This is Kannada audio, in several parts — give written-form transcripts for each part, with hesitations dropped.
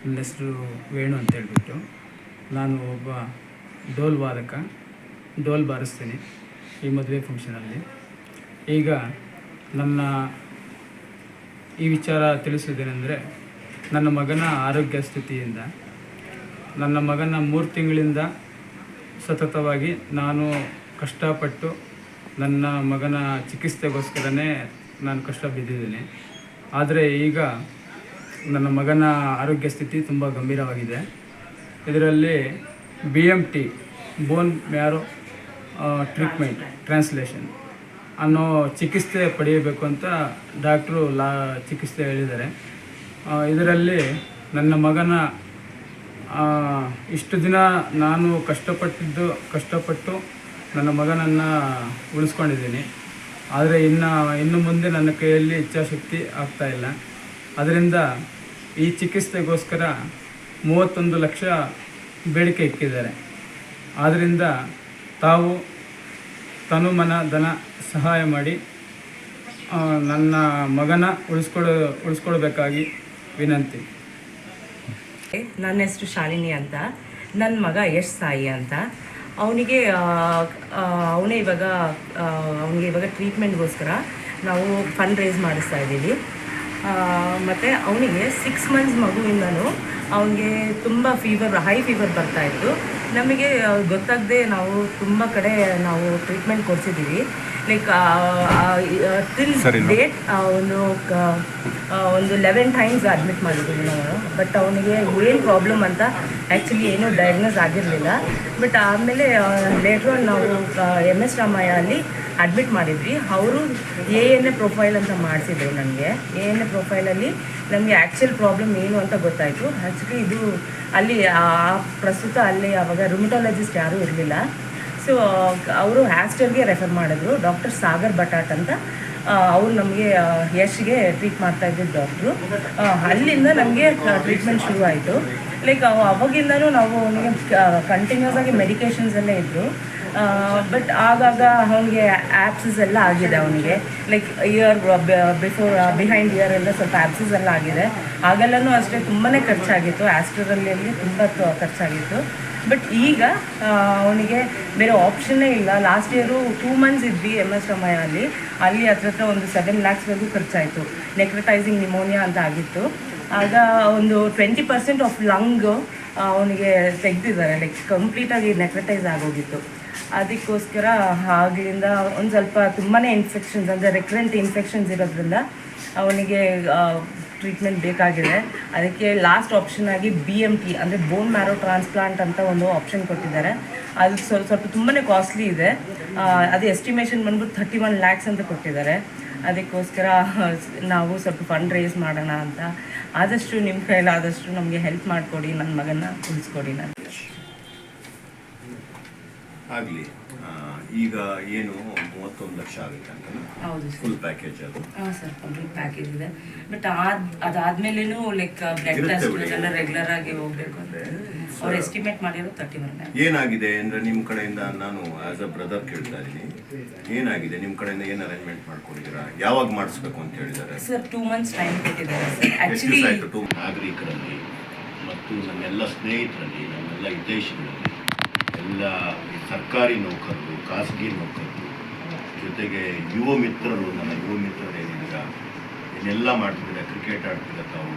ನನ್ನ ಹೆಸರು ವೇಣು ಅಂತ ಹೇಳ್ಬಿಟ್ಟು. ನಾನು ಒಬ್ಬ ಡೋಲ್ ವಾದಕ, ಡೋಲ್ ಬಾರಿಸ್ತೀನಿ ಈ ಮದುವೆ ಫಂಕ್ಷನಲ್ಲಿ. ಈಗ ನನ್ನ ಈ ವಿಚಾರ ತಿಳಿಸುವುದೇನೆಂದರೆ, ನನ್ನ ಮಗನ ಆರೋಗ್ಯ ಸ್ಥಿತಿಯಿಂದ, ನನ್ನ ಮಗನ 3 ತಿಂಗಳಿಂದ ಸತತವಾಗಿ ನಾನು ಕಷ್ಟಪಟ್ಟು ನನ್ನ ಮಗನ ಚಿಕಿತ್ಸೆಗೋಸ್ಕರನೇ ನಾನು ಕಷ್ಟ ಬಿದ್ದಿದ್ದೀನಿ. ಆದರೆ ಈಗ ನನ್ನ ಮಗನ ಆರೋಗ್ಯ ಸ್ಥಿತಿ ತುಂಬ ಗಂಭೀರವಾಗಿದೆ. ಇದರಲ್ಲಿ BMT bone marrow treatment translation ಅನ್ನೋ ಚಿಕಿತ್ಸೆ ಪಡೆಯಬೇಕು ಅಂತ ಡಾಕ್ಟ್ರು ಚಿಕಿತ್ಸೆ ಹೇಳಿದ್ದಾರೆ. ಇದರಲ್ಲಿ ನನ್ನ ಮಗನ ಇಷ್ಟು ದಿನ ನಾನು ಕಷ್ಟಪಟ್ಟು ನನ್ನ ಮಗನನ್ನು ಉಳಿಸ್ಕೊಂಡಿದ್ದೀನಿ. ಆದರೆ ಇನ್ನು ಮುಂದೆ ನನ್ನ ಕೈಯಲ್ಲಿ ಇಚ್ಛಾಶಕ್ತಿ ಆಗ್ತಾಯಿಲ್ಲ. ಅದರಿಂದ ಈ ಚಿಕಿತ್ಸೆಗೋಸ್ಕರ 31 ಲಕ್ಷ ಬೇಡಿಕೆ ಇಕ್ಕಿದ್ದಾರೆ. ಆದ್ದರಿಂದ ತಾವು ತನು ಮನ ಧನ ಸಹಾಯ ಮಾಡಿ ನನ್ನ ಮಗನ ಉಳಿಸ್ಕೊಳ್ಬೇಕಾಗಿ ವಿನಂತಿ. ನನ್ನ ಹೆಸರು ಶಾಲಿನಿ ಅಂತ. ನನ್ನ ಮಗ ಯಶ್ ಸಾಯಿ ಅಂತ. ಅವನಿಗೆ ಇವಾಗ ಟ್ರೀಟ್ಮೆಂಟ್ಗೋಸ್ಕರ ನಾವು ಫಂಡ್ ರೇಸ್ ಮಾಡಿಸ್ತಾ ಇದ್ದೀವಿ. ಮತ್ತು ಅವನಿಗೆ 6 ಮಂತ್ಸ್ ಮಗುವಿಂದನೂ ಅವನಿಗೆ ತುಂಬ ಹೈ ಫೀವರ್ ಬರ್ತಾಯಿತ್ತು. ನಮಗೆ ಗೊತ್ತಾಗದೆ ನಾವು ತುಂಬ ಕಡೆ ನಾವು ಟ್ರೀಟ್ಮೆಂಟ್ ಕೊಡಿಸಿದ್ದೀವಿ. ಲೈಕ್ ಟಿಲ್ ಡೇಟ್ ಒಂದು 11 ಟೈಮ್ಸ್ ಅಡ್ಮಿಟ್ ಮಾಡಿದ್ದೀವಿ ನಾವು. ಬಟ್ ಅವನಿಗೆ ಏನು ಪ್ರಾಬ್ಲಮ್ ಅಂತ ಆ್ಯಕ್ಚುಲಿ ಏನೂ ಡಯಾಗ್ನೋಸ್ ಆಗಿರಲಿಲ್ಲ. ಬಟ್ ಆಮೇಲೆ ಲೇಟ್ರ್ ನಾವು MS ರಾಮಯ್ಯ ಅಲ್ಲಿ ಅಡ್ಮಿಟ್ ಮಾಡಿದ್ವಿ. ಅವರು ANA ಪ್ರೊಫೈಲ್ ಅಂತ ಮಾಡಿಸಿದ್ರು. ನನಗೆ ANA ಪ್ರೊಫೈಲಲ್ಲಿ ನಮಗೆ ಆ್ಯಕ್ಚುಯಲ್ ಪ್ರಾಬ್ಲಮ್ ಏನು ಅಂತ ಗೊತ್ತಾಯಿತು. ಆ್ಯಕ್ಚುಲಿ ಇದು ಅಲ್ಲಿ ಪ್ರಸ್ತುತ ಅಲ್ಲಿ ಆವಾಗ ರುಮಟಾಲಜಿಸ್ಟ್ ಯಾರೂ ಇರಲಿಲ್ಲ. ಸೊ ಅವರು ಆಸ್ಟರ್ಗೆ ರೆಫರ್ ಮಾಡಿದ್ರು. ಡಾಕ್ಟರ್ ಸಾಗರ್ ಬಟಾಟ್ ಅಂತ ಅವರು ನಮಗೆ ಯಶ್ಗೆ ಟ್ರೀಟ್ ಮಾಡ್ತಾಯಿದ್ದಿದ್ದು ಡಾಕ್ಟ್ರು. ಅಲ್ಲಿಂದ ನಮಗೆ ಟ್ರೀಟ್ಮೆಂಟ್ ಶುರು ಆಯಿತು. ಲೈಕ್ ಅವಾಗಿಂದನೂ ನಾವು ಅವನಿಗೆ ಕಂಟಿನ್ಯೂಸ್ ಆಗಿ ಮೆಡಿಕೇಷನ್ಸ್ ಎಲ್ಲ ಇದ್ದರು. ಬಟ್ ಆಗಾಗ ಅವನಿಗೆ ಆ್ಯಪ್ಸಸ್ ಎಲ್ಲ ಆಗಿದೆ. ಅವನಿಗೆ ಲೈಕ್ ಬಿಹೈಂಡ್ ಇಯರ್ ಎಲ್ಲ ಸ್ವಲ್ಪ ಆ್ಯಪ್ಸಸ್ ಎಲ್ಲ ಆಗಿದೆ. ಆಗೆಲ್ಲನೂ ಅಷ್ಟೇ ತುಂಬಾ ಖರ್ಚಾಗಿತ್ತು. ಆಸ್ಟ್ರಲ್ಲಿ ತುಂಬ ಖರ್ಚಾಗಿತ್ತು. ಬಟ್ ಈಗ ಅವನಿಗೆ ಬೇರೆ ಆಪ್ಷನ್ನೇ ಇಲ್ಲ. ಲಾಸ್ಟ್ ಇಯರು 2 ಮಂತ್ಸ್ ಇದ್ವಿ MS ರಾಮಯ್ಯ ಅಲ್ಲಿ ಹತ್ರ ಒಂದು 7 lakhsವರೆಗೂ ಖರ್ಚಾಯಿತು. ನೆಕ್ರಟೈಸಿಂಗ್ ನಿಮೋನಿಯಾ ಅಂತ ಆಗಿತ್ತು. ಆಗ ಒಂದು 20% ಆಫ್ ಲಂಗ್ ಅವನಿಗೆ ತೆಗೆದಿದ್ದಾರೆ. ಲೈಕ್ ಕಂಪ್ಲೀಟಾಗಿ ನೆಕ್ರಟೈಸ್ ಆಗೋಗಿತ್ತು. ಅದಕ್ಕೋಸ್ಕರ ಆಗಲಿಂದ ಒಂದು ಸ್ವಲ್ಪ ತುಂಬಾ ಇನ್ಫೆಕ್ಷನ್ಸ್ ಅಂದರೆ ರೆಕ್ರೆಂಟ್ ಇನ್ಫೆಕ್ಷನ್ಸ್ ಇರೋದ್ರಿಂದ ಅವನಿಗೆ ಟ್ರೀಟ್ಮೆಂಟ್ ಬೇಕಾಗಿದೆ. ಅದಕ್ಕೆ ಲಾಸ್ಟ್ ಆಪ್ಷನ್ ಆಗಿ BMT ಅಂದರೆ ಬೋನ್ ಮ್ಯಾರೋ ಟ್ರಾನ್ಸ್ಪ್ಲಾಂಟ್ ಅಂತ ಒಂದು ಆಪ್ಷನ್ ಕೊಟ್ಟಿದ್ದಾರೆ. ಅದು ಸ್ವಲ್ಪ ತುಂಬಾ ಕಾಸ್ಟ್ಲಿ ಇದೆ. ಅದು ಎಸ್ಟಿಮೇಷನ್ ಬಂದ್ಬಿಟ್ಟು 31 lakhs ಅಂತ ಕೊಟ್ಟಿದ್ದಾರೆ. ಅದಕ್ಕೋಸ್ಕರ ನಾವು ಸ್ವಲ್ಪ ಫಂಡ್ ರೇಸ್ ಮಾಡೋಣ ಅಂತ. ಆದಷ್ಟು ನಿಮ್ಮ ಕೈಲಾದಷ್ಟು ನಮಗೆ ಹೆಲ್ಪ್ ಮಾಡಿಕೊಡಿ, ನನ್ನ ಮಗನ ಉಳಿಸ್ಕೊಡಿ. ನಾನು ಆಗಲಿ. ಈಗ ಏನು 31 ಲಕ್ಷ ಆಗುತ್ತೆ ಅಂತ? ಹೌದು ಸರ್, ಫುಲ್ ಪ್ಯಾಕೇಜ್ ಅದು? ಹಾಂ ಸರ್, ಕಂಪ್ಲೀಟ್ ಪ್ಯಾಕೇಜ್ ಇದೆ. ಬಟ್ ಅದಾದ್ಮೇಲೇನು ಲೈಕ್ ಬ್ಲಡ್ ಟೆಸ್ಟ್ ಎಲ್ಲ ರೆಗ್ಯುಲರ್ ಆಗಿ ಹೋಗಬೇಕು ಅಂತ ಅವ್ರು ಎಸ್ಟಿಮೇಟ್ ಮಾಡಿರೋ 31 lakh. ಏನಾಗಿದೆ ಅಂದರೆ ನಿಮ್ಮ ಕಡೆಯಿಂದ ನಾನು ಆಸ್ ಅ ಬ್ರದರ್ ಕೇಳ್ತಾ ಇದ್ದೀನಿ, ಏನಾಗಿದೆ ನಿಮ್ಮ ಕಡೆಯಿಂದ? ಏನು ಅರೇಂಜ್ಮೆಂಟ್ ಮಾಡ್ಕೊಂಡಿದ್ದೀರಾ? ಯಾವಾಗ ಮಾಡಿಸ್ಬೇಕು ಅಂತ ಹೇಳಿದ್ದಾರೆ ಸರ್? 2 months ಟೈಮ್ ಕೊಟ್ಟಿದ್ದಾರೆ ಸರ್. ಆ್ಯಕ್ಚುಲಿ ನಾಗರಿಕರಲ್ಲಿ ಮತ್ತು ನನ್ನೆಲ್ಲ ಸ್ನೇಹಿತರಲ್ಲಿ, ನನ್ನೆಲ್ಲ ಹಿತೈಷಿಗಳಲ್ಲಿ, ಎಲ್ಲ ಸರ್ಕಾರಿ ನೌಕರರು, ಖಾಸಗಿ ನೌಕರರು, ಜೊತೆಗೆ ಯುವ ಮಿತ್ರರು, ನನ್ನ ಯುವ ಮಿತ್ರರು ಏನಿದ್ದೀರಾ, ಇನ್ನೆಲ್ಲ ಮಾಡ್ತಿದ್ದೀರಾ, ಕ್ರಿಕೆಟ್ ಆಡ್ತೀರಾ, ತಾವು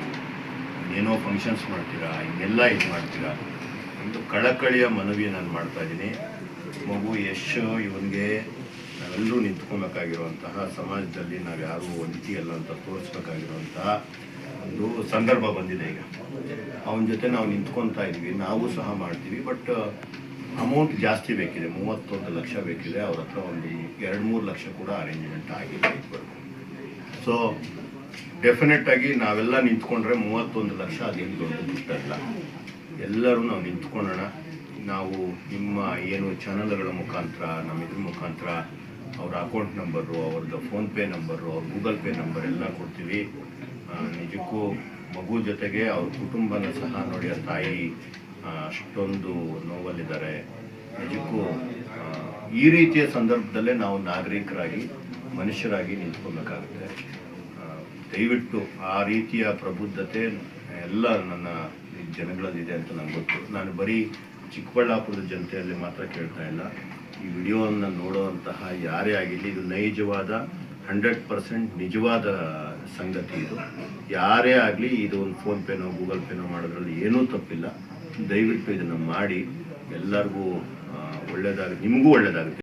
ಏನೋ ಫಂಕ್ಷನ್ಸ್ ಮಾಡ್ತೀರಾ, ಇನ್ನೆಲ್ಲ ಇದು ಮಾಡ್ತೀರಾ, ಒಂದು ಕಳಕಳಿಯ ಮನವಿ ನಾನು ಮಾಡ್ತಾಯಿದ್ದೀನಿ. ಮಗು ಯಶ್ ಇವನಿಗೆ ನಾವೆಲ್ಲರೂ ನಿಂತ್ಕೊಬೇಕಾಗಿರುವಂತಹ, ಸಮಾಜದಲ್ಲಿ ನಾವು ಯಾರೂ ಒಂಟಿಯಲ್ಲ ಅಂತ ತೋರಿಸ್ಬೇಕಾಗಿರುವಂತಹ ಒಂದು ಸಂದರ್ಭ ಬಂದಿದೆ. ಈಗ ಅವನ ಜೊತೆ ನಾವು ನಿಂತ್ಕೊತಾ ಇದ್ದೀವಿ, ನಾವು ಸಹ ಮಾಡ್ತೀವಿ. ಬಟ್ ಅಮೌಂಟ್ ಜಾಸ್ತಿ ಬೇಕಿದೆ, 31 ಲಕ್ಷ ಬೇಕಿದೆ. ಅವ್ರ ಹತ್ರ ಒಂದು 2-3 ಲಕ್ಷ ಕೂಡ ಅರೇಂಜ್ಮೆಂಟ್ ಆಗಿದೆ ಇಬ್ಬರು. ಸೊ ಡೆಫಿನೆಟ್ಟಾಗಿ ನಾವೆಲ್ಲ ನಿಂತ್ಕೊಂಡ್ರೆ 31 ಲಕ್ಷ ಅದೇನು ದೊಡ್ಡ ದುಡ್ಡಲ್ಲ. ಎಲ್ಲರೂ ನಾವು ನಿಂತ್ಕೊಳ್ಳೋಣ. ನಾವು ನಿಮ್ಮ ಏನು ಚಾನಲ್ಗಳ ಮುಖಾಂತರ, ನಮ್ಮ ಇದ್ರ ಮುಖಾಂತರ ಅವ್ರ ಅಕೌಂಟ್ ನಂಬರು, ಅವ್ರದ್ದು ಫೋನ್ಪೇ ನಂಬರು, ಅವ್ರ ಗೂಗಲ್ ಪೇ ನಂಬರ್ ಎಲ್ಲ ಕೊಡ್ತೀವಿ. ನಿಜಕ್ಕೂ ಮಗು ಜೊತೆಗೆ ಅವ್ರ ಕುಟುಂಬನ ಸಹ ನೋಡಿ, ಆ ತಾಯಿ ಅಷ್ಟೊಂದು ನೋವಲ್ಲಿದ್ದಾರೆ. ನಿಜಕ್ಕೂ ಈ ರೀತಿಯ ಸಂದರ್ಭದಲ್ಲೇ ನಾವು ನಾಗರಿಕರಾಗಿ, ಮನುಷ್ಯರಾಗಿ ನಿಂತ್ಕೊಬೇಕಾಗುತ್ತೆ. ದಯವಿಟ್ಟು ಆ ರೀತಿಯ ಪ್ರಬುದ್ಧತೆ ಎಲ್ಲ ನನ್ನ ಜನಗಳಲ್ಲಿದೆ ಅಂತ ನನಗೆ ಗೊತ್ತು. ನಾನು ಬರೀ ಚಿಕ್ಕಬಳ್ಳಾಪುರದ ಜನತೆಯಲ್ಲಿ ಮಾತ್ರ ಕೇಳ್ತಾ ಇಲ್ಲ, ಈ ವಿಡಿಯೋವನ್ನು ನೋಡುವಂತಹ ಯಾರೇ ಆಗಿರಲಿ, ಇದು ನೈಜವಾದ 100% ನಿಜವಾದ ಸಂಗತಿ. ಇದು ಯಾರೇ ಆಗಲಿ, ಇದು ಒಂದು ಫೋನ್ಪೇನೋ ಗೂಗಲ್ ಪೇನೋ ಮಾಡೋದ್ರಲ್ಲಿ ಏನೂ ತಪ್ಪಿಲ್ಲ. ದಯವಿಟ್ಟು ಇದನ್ನು ಮಾಡಿ, ಎಲ್ಲರಿಗೂ ಒಳ್ಳೆಯದಾಗುತ್ತೆ, ನಿಮಗೂ ಒಳ್ಳೆಯದಾಗುತ್ತೆ.